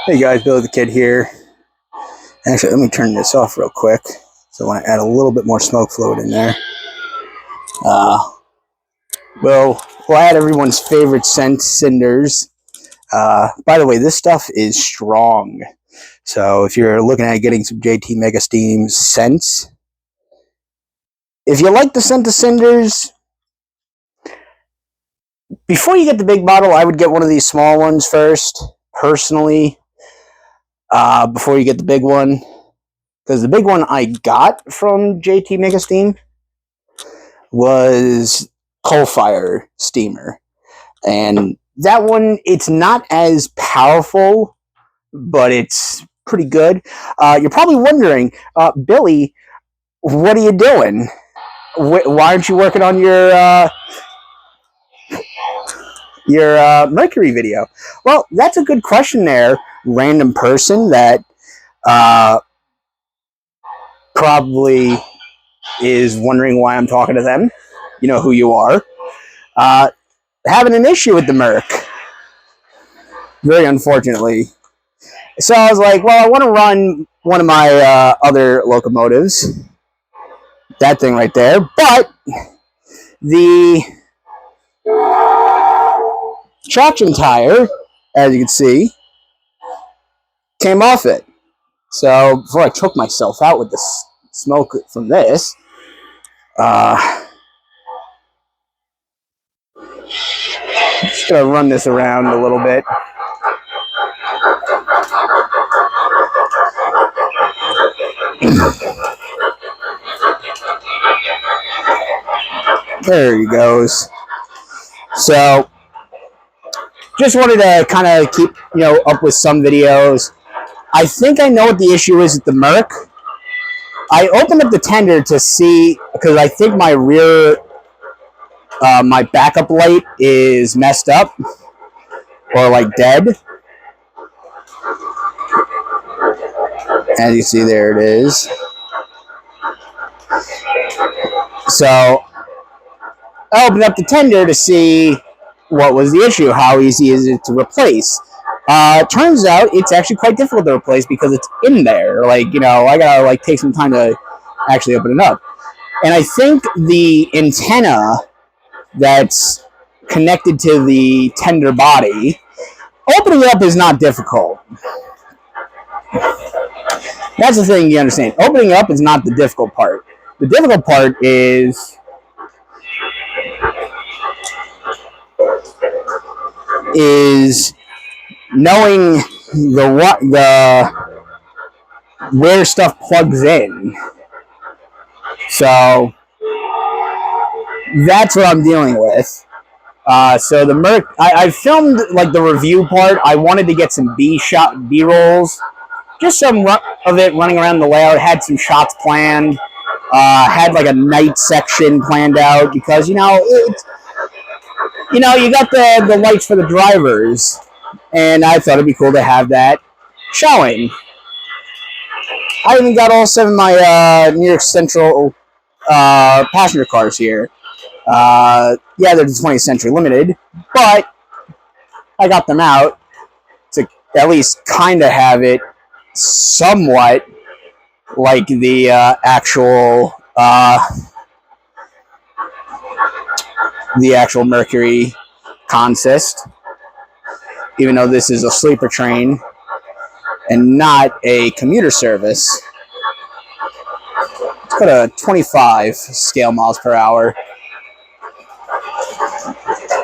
Hey guys, Billy the Kid here. Actually, let me turn this off real quick. So I want to add a little bit more smoke fluid in there. Uh, we'll add everyone's favorite scent, cinders. By the way, this stuff is strong. So if you're looking at getting some JT Mega Steam scents, if you like the scent of cinders, before you get the big bottle, I would get one of these small ones first, personally, before you get the big one. Because the big one I got from JT Mega Steam was coal fire steamer. And that one, it's not as powerful, but it's pretty good. You're probably wondering, Billy, what are you doing? Why aren't you working on your Mercury video? Well, that's a good question there, random person that probably is wondering why I'm talking to them. You know who you are. Having an issue with the Merc, very unfortunately. So I was like, well, I want to run one of my other locomotives, that thing right there, but the traction tire, as you can see, came off it. So before I choke myself out with the smoke from this, just gonna run this around a little bit. There he goes. So just wanted to kind of keep up with some videos. I think I know what the issue is with the Merc. I opened up the tender to see, because I think my rear, my backup light is messed up or like dead. As you see, there it is. So I opened up the tender to see what was the issue. How easy is it to replace? Turns out it's actually quite difficult to replace because it's in there. Like, I gotta take some time to actually open it up. And I think the antenna that's connected to the tender body, opening it up is not difficult. That's the thing you understand. Opening up is not the difficult part. The difficult part is knowing where stuff plugs in. So that's what I'm dealing with. So the Merc, I filmed like the review part. I wanted to get some B rolls, just some of it running around the layout. Had some shots planned. Had like a night section planned out because you got the lights for the drivers, and I thought it'd be cool to have that showing. I even got all 7 of my New York Central passenger cars here. Yeah, they're the 20th Century Limited, but I got them out to at least kind of have it somewhat like the actual Mercury consist, even though this is a sleeper train and not a commuter service. Let's put a 25 scale miles per hour.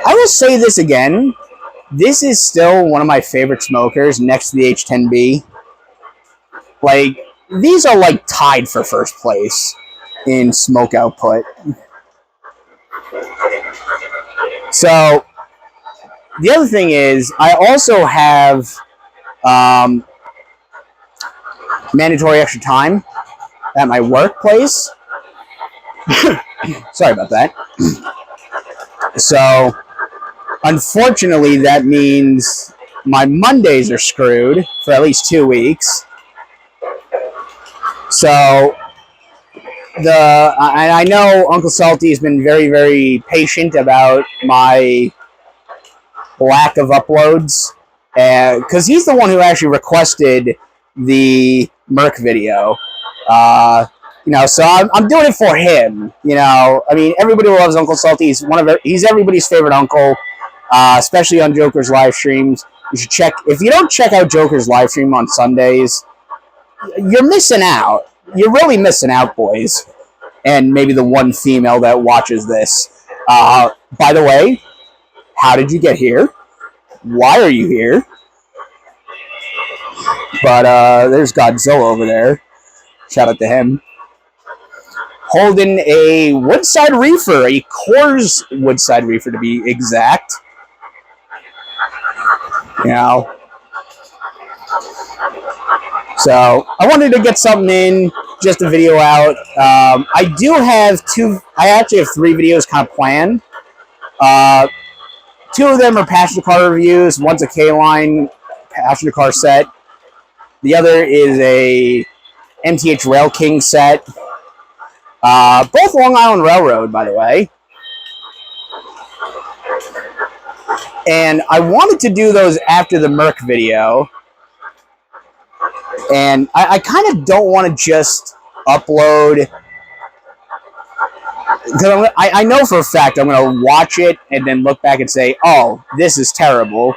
I will say this again. This is still one of my favorite smokers next to the H10B. Like, these are like tied for first place in smoke output. So, the other thing is, I also have mandatory extra time at my workplace. Sorry about that. So, unfortunately, that means my Mondays are screwed for at least 2 weeks. So, I know Uncle Salty has been very, very patient about my lack of uploads because he's the one who actually requested the Merc video. So I'm doing it for him. I mean, everybody loves Uncle Salty. He's everybody's favorite uncle, especially on Joker's live streams. You should check. If you don't check out Joker's live stream on Sundays, you're missing out. You're really missing out, boys. And maybe the one female that watches this. By the way, how did you get here? Why are you here? But there's Godzilla over there. Shout out to him. Holding a Woodside Reefer, a Coors Woodside Reefer to be exact. So I wanted to get something in, just a video out. I actually have 3 videos kind of planned. 2 of them are passenger car reviews. One's a K-Line passenger car set. The other is a MTH Rail King set. Both Long Island Railroad, by the way. And I wanted to do those after the Merc video. And I kind of don't want to just upload. Because I know for a fact I'm going to watch it and then look back and say, oh, this is terrible.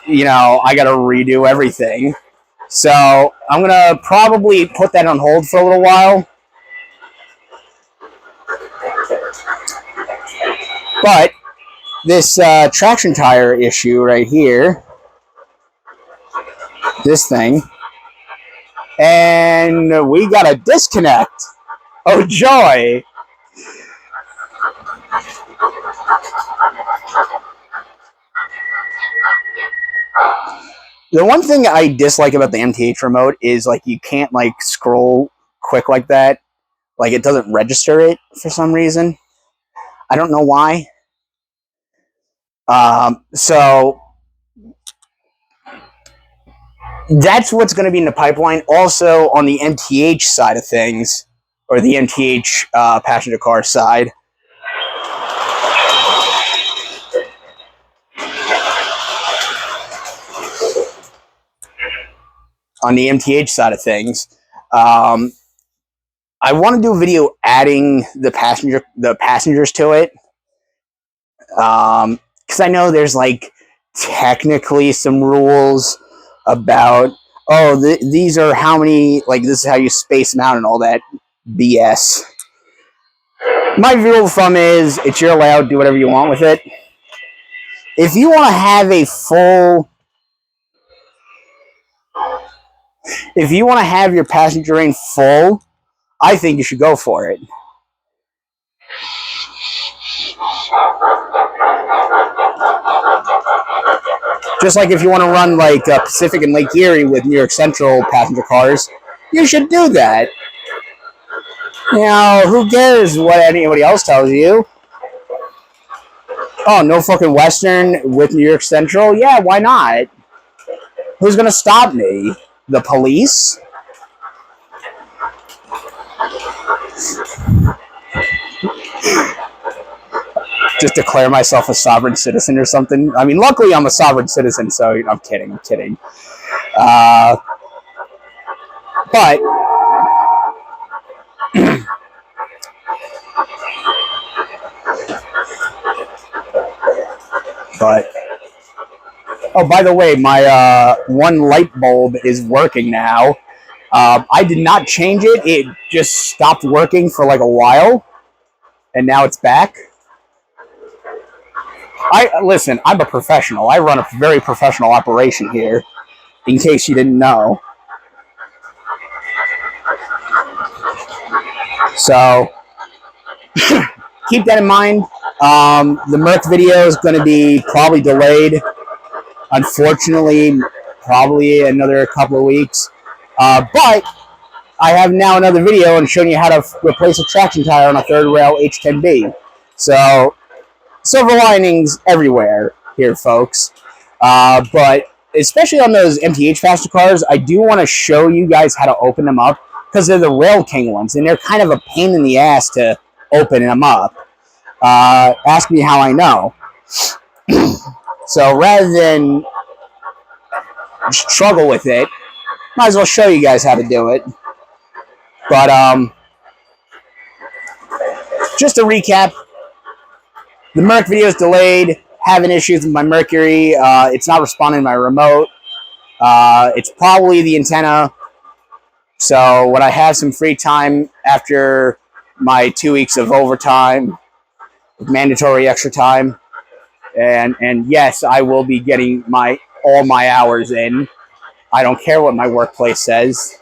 I got to redo everything. So I'm going to probably put that on hold for a little while. But this traction tire issue right here, this thing, and we got a disconnect. Oh, joy. The one thing I dislike about the MTH remote is, like, you can't, like, scroll quick like that. Like, it doesn't register it for some reason. I don't know why. So that's what's going to be in the pipeline. Also, on the MTH side of things, or the MTH passenger car side, I want to do a video adding the passengers to it. Because I know there's, like, technically some rules about, these are how many, like, this is how you space them out and all that BS. My rule of thumb is, it's your layout, do whatever you want with it. If you want to have your passenger lane full, I think you should go for it. Just like if you want to run, like, Pacific and Lake Erie with New York Central passenger cars, you should do that. Who cares what anybody else tells you? Oh, no fucking Western with New York Central? Yeah, why not? Who's gonna stop me? The police? Just declare myself a sovereign citizen or something. I mean, luckily I'm a sovereign citizen, so I'm kidding. But oh, by the way, my one light bulb is working now. I did not change it. It just stopped working for like a while, and now it's back. Listen, I'm a professional. I run a very professional operation here, in case you didn't know. So, keep that in mind. The Merc video is going to be probably delayed. Unfortunately, probably another couple of weeks. But I have now another video and showing you how to replace a traction tire on a third rail H10B. So, silver linings everywhere here, folks. But especially on those MTH faster cars, I do want to show you guys how to open them up, because they're the Rail King ones, and they're kind of a pain in the ass to open them up. Ask me how I know. So rather than struggle with it, might as well show you guys how to do it. But just to recap, the Merc video is delayed. Having issues with my Mercury. It's not responding to my remote. It's probably the antenna. So when I have some free time after my 2 weeks of overtime, mandatory extra time, and yes, I will be getting all my hours in. I don't care what my workplace says.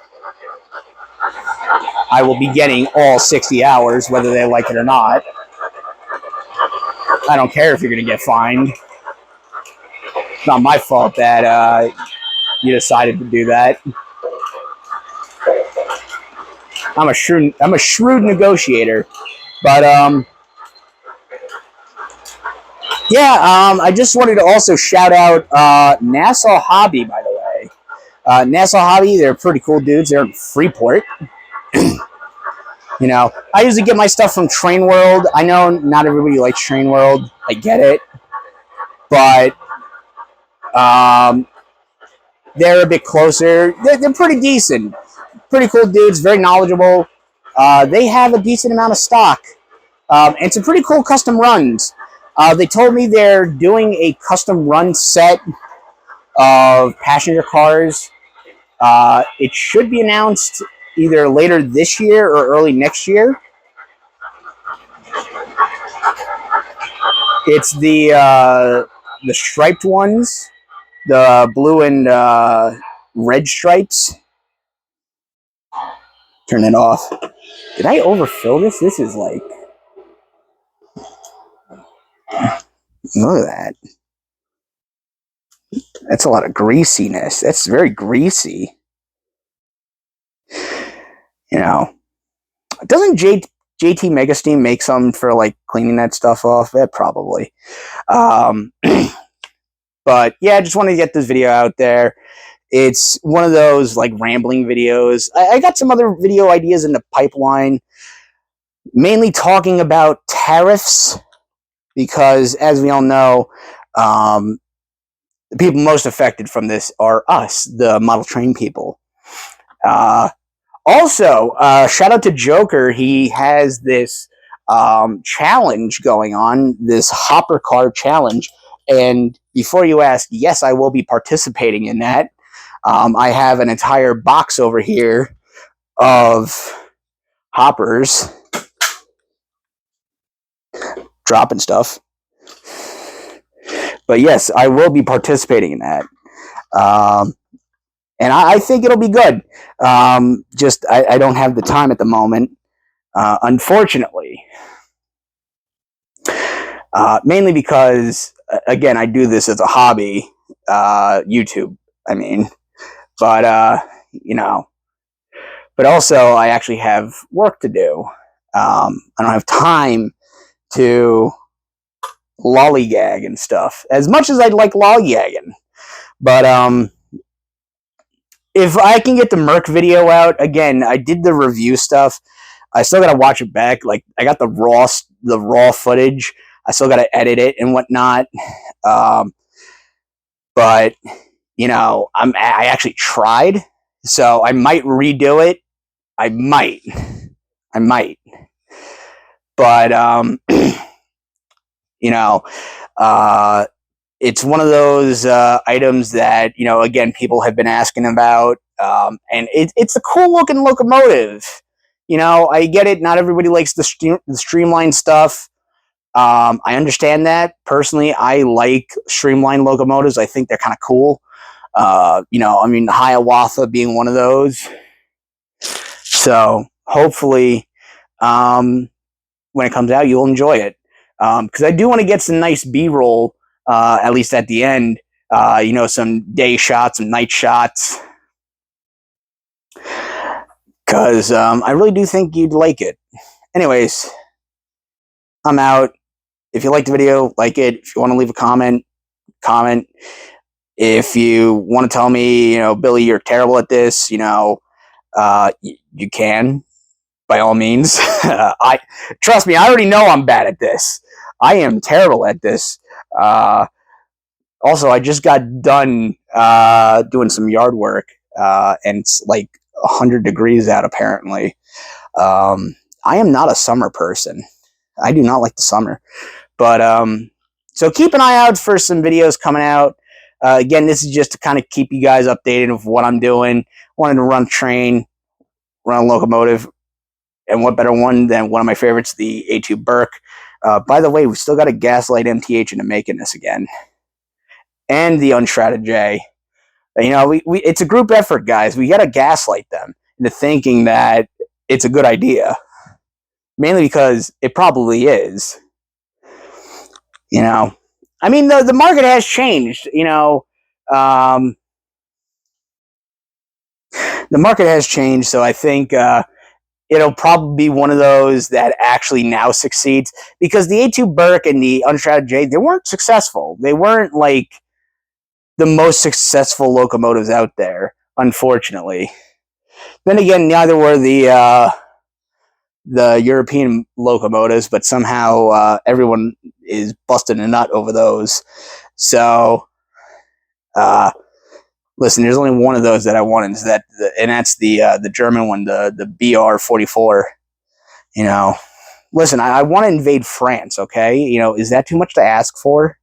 I will be getting all 60 hours, whether they like it or not. I don't care if you're going to get fined. It's not my fault that you decided to do that. I'm a shrewd negotiator, but yeah. I just wanted to also shout out Nassau Hobby, by the way. Nassau Hobby, they're pretty cool dudes. They're in Freeport. You know, I usually get my stuff from Train World. I know not everybody likes Train World. I get it, but they're a bit closer. They're pretty decent. Pretty cool dudes, very knowledgeable. They have a decent amount of stock. And some pretty cool custom runs. They told me they're doing a custom run set of passenger cars. It should be announced either later this year or early next year. It's the striped ones, the blue and red stripes. Turn it off. Did I overfill this? This is like... Look at that. That's a lot of greasiness. That's very greasy. You know. Doesn't JT Megasteam make some for like cleaning that stuff off? Yeah, probably. But yeah, I just wanted to get this video out there. It's one of those like rambling videos. I got some other video ideas in the pipeline, mainly talking about tariffs, because as we all know, the people most affected from this are us, the model train people. Also, shout out to Joker. He has this challenge going on, this hopper car challenge. And before you ask, yes, I will be participating in that. I have an entire box over here of hoppers, dropping stuff. But yes, I will be participating in that. And I think it'll be good. Just I don't have the time at the moment, unfortunately. Mainly because, again, I do this as a hobby, YouTube, I mean. But, you know, but also I actually have work to do. I don't have time to lollygag and stuff, as much as I'd like lollygagging. But, if I can get the Merc video out, again, I did the review stuff. I still gotta watch it back. Like, I got the raw footage. I still gotta edit it and whatnot. But you know, I actually tried, so I might redo it. I might. But you know, it's one of those items that, you know, again, people have been asking about, and it's a cool looking locomotive. You know, I get it. Not everybody likes the streamlined stuff. I understand that. Personally, I like streamlined locomotives. I think they're kind of cool. You know, I mean, Hiawatha being one of those. So hopefully, when it comes out, you'll enjoy it. Because I do want to get some nice B-roll, at least at the end. You know, some day shots, some night shots. Because I really do think you'd like it. Anyways, I'm out. If you liked the video, like it. If you want to leave a comment, comment. If you want to tell me, you know, Billy, you're terrible at this, you know, you can, by all means. Trust me, I already know I'm bad at this. I am terrible at this. Also, I just got done doing some yard work, and it's like 100 degrees out apparently. I am not a summer person. I do not like the summer. But so keep an eye out for some videos coming out. Again, this is just to kind of keep you guys updated of what I'm doing. Wanted to run train, run a locomotive, and what better one than one of my favorites, the A2 Burke. By the way, we still got a Gaslight MTH into making this again, and the Unshrouded J. You know, it's a group effort, guys. We got to gaslight them into thinking that it's a good idea, mainly because it probably is. You know, I mean, the market has changed. You know, the market has changed, so I think it'll probably be one of those that actually now succeeds, because the A2 Burke and the Unshrouded J, they weren't successful. They weren't like the most successful locomotives out there, unfortunately. Then again, neither were the European locomotives, but somehow everyone is busting a nut over those. So, listen, there's only one of those that I want, and that's the German one, the BR-44. You know, listen, I want to invade France. Okay, you know, is that too much to ask for?